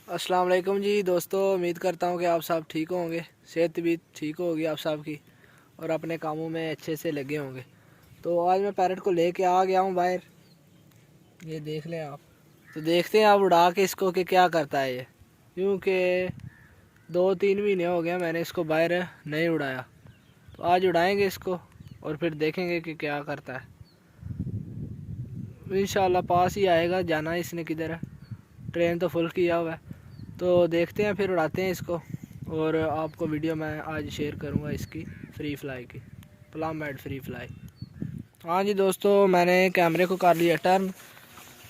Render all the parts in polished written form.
अस्सलाम वालेकुम जी दोस्तों, उम्मीद करता हूँ कि आप सब ठीक होंगे, सेहत भी ठीक होगी आप सब की और अपने कामों में अच्छे से लगे होंगे। तो आज मैं पैरट को लेके आ गया हूँ बाहर। ये देख लें आप। तो देखते हैं आप उड़ा के इसको कि क्या करता है ये, क्योंकि 2-3 महीने हो गए मैंने इसको बाहर नहीं उड़ाया। तो आज उड़ाएंगे इसको और फिर देखेंगे कि क्या करता है। इंशाल्लाह पास ही आएगा, जाना इसने किधर है, ट्रेन तो फुल किया हुआ है। तो देखते हैं फिर उड़ाते हैं इसको और आपको वीडियो मैं आज शेयर करूंगा इसकी फ्री फ्लाई की, प्लम मेड फ्री फ्लाई। हाँ जी दोस्तों, मैंने कैमरे को कर लिया टर्न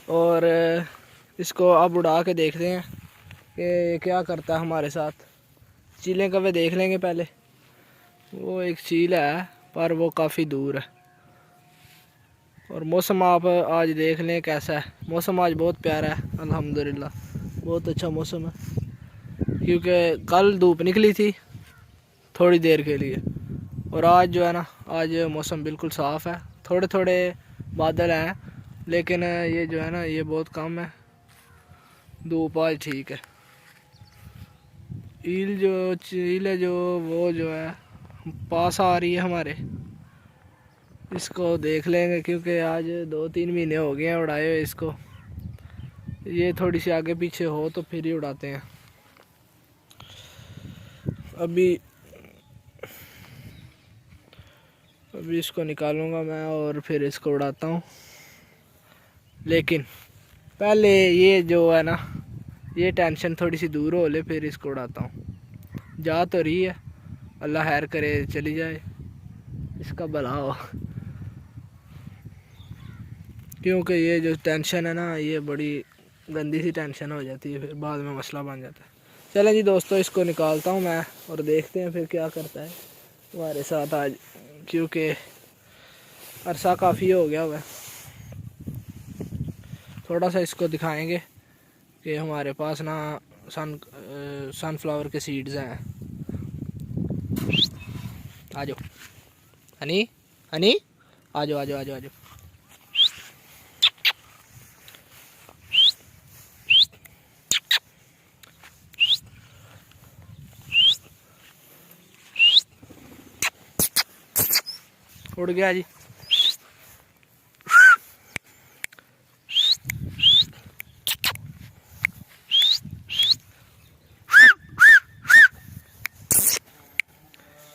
और इसको अब उड़ा के देखते हैं कि क्या करता है हमारे साथ। चीलें कभी देख लेंगे पहले। वो एक चील है पर वो काफ़ी दूर है। और मौसम आप आज देख लें कैसा है। मौसम आज बहुत प्यारा है अल्हम्दुलिल्लाह, बहुत अच्छा मौसम है, क्योंकि कल धूप निकली थी थोड़ी देर के लिए और आज जो है ना, आज मौसम बिल्कुल साफ़ है। थोड़े थोड़े बादल हैं लेकिन ये जो है ना, ये बहुत कम है। धूप आज ठीक है। चील है जो वो जो है पास आ रही है हमारे। इसको देख लेंगे क्योंकि आज 2-3 महीने हो गए हैं उड़ाए हुए इसको। ये थोड़ी सी आगे पीछे हो तो फिर ही उड़ाते हैं। अभी इसको निकालूंगा मैं और फिर इसको उड़ाता हूँ। लेकिन पहले ये जो है ना, ये टेंशन थोड़ी सी दूर हो ले, फिर इसको उड़ाता हूँ। जा तो रही है, अल्लाह खैर करे चली जाए, इसका भला हो। क्योंकि ये जो टेंशन है ना, ये बड़ी गंदी सी टेंशन हो जाती है, फिर बाद में मसला बन जाता है। चलें जी दोस्तों, इसको निकालता हूँ मैं और देखते हैं फिर क्या करता है हमारे साथ आज, क्योंकि अरसा काफ़ी हो गया हुआ है। थोड़ा सा इसको दिखाएंगे कि हमारे पास ना सनफ्लावर के सीड्स हैं। आ जाओ हनी, हनी आ जाओ, आ जाओ, आ जाओ, आ जाओ। उड़ गया जी।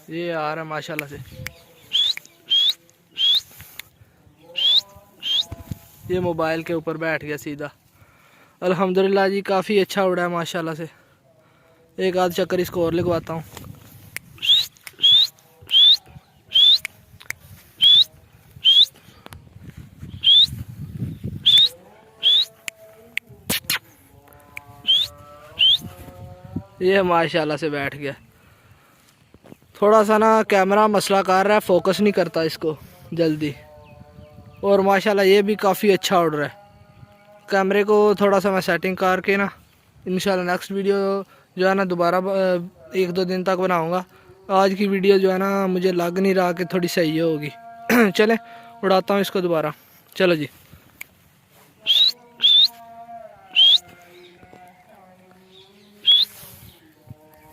ये आ रहा है माशाल्लाह से। ये मोबाइल के ऊपर बैठ गया सीधा। अल्हम्दुलिल्लाह जी, काफ़ी अच्छा उड़ा है माशाल्लाह से। एक आध चक्कर इसको और लगवाता हूँ। ये माशाल्लाह से बैठ गया। थोड़ा सा ना कैमरा मसला कर रहा है, फोकस नहीं करता इसको जल्दी। और माशाल्लाह ये भी काफ़ी अच्छा उड़ रहा है। कैमरे को थोड़ा सा मैं सेटिंग करके ना, इंशाल्लाह नेक्स्ट वीडियो जो है ना दोबारा 1-2 दिन तक बनाऊंगा। आज की वीडियो जो है ना, मुझे लग नहीं रहा कि थोड़ी सही होगी। चले उड़ाता हूँ इसको दोबारा। चलो जी।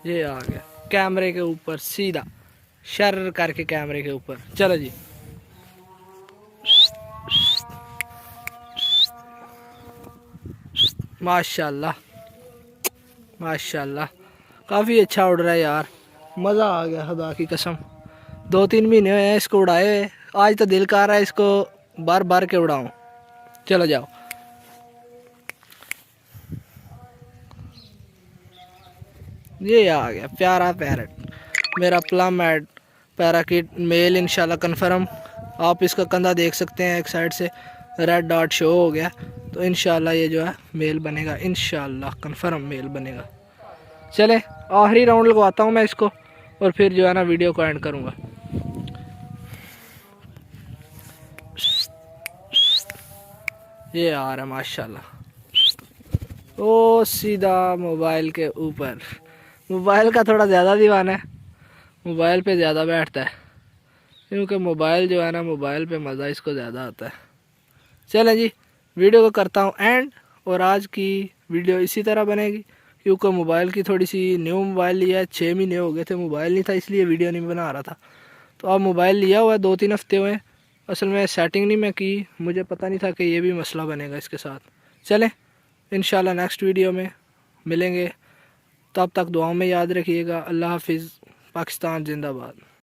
ये आ गया कैमरे के ऊपर सीधा, शर करके कैमरे के ऊपर। चलो जी। माशाल्लाह माशाल्लाह, काफ़ी अच्छा उड़ रहा है यार, मज़ा आ गया खुदा की कसम। 2-3 महीने हुए हैं इसको उड़ाए हुए, आज तो दिल कर रहा है इसको बार बार के उड़ाऊं। चलो जाओ। ये आ गया प्यारा पैरट, मेरा प्लम एड पैराकिट मेल इंशाल्लाह कन्फर्म। आप इसका कंधा देख सकते हैं, एक साइड से रेड डॉट शो हो गया, तो इंशाल्लाह ये जो है मेल बनेगा, इंशाल्लाह कन्फर्म मेल बनेगा। चले आखिरी राउंड लगवाता हूँ मैं इसको और फिर जो है ना वीडियो को एंड करूँगा। ये आ रहा है माशाल्लाह। ओ सीधा मोबाइल के ऊपर। मोबाइल का थोड़ा ज़्यादा दीवाना है, मोबाइल पे ज़्यादा बैठता है, क्योंकि मोबाइल जो है ना, मोबाइल पे मज़ा इसको ज़्यादा आता है। चलें जी, वीडियो को करता हूँ एंड, और आज की वीडियो इसी तरह बनेगी। क्योंकि मोबाइल की थोड़ी सी न्यू मोबाइल लिया है, 6 महीने हो गए थे, मोबाइल नहीं था इसलिए वीडियो नहीं बना रहा था। तो अब मोबाइल लिया हुआ है, 2-3 हफ्ते हुए। असल में सेटिंग नहीं मैं की, मुझे पता नहीं था कि ये भी मसला बनेगा इसके साथ। चलें इंशाल्लाह नेक्स्ट वीडियो में मिलेंगे, तब तक दुआओं में याद रखिएगा। अल्लाह हाफिज़। पाकिस्तान जिंदाबाद।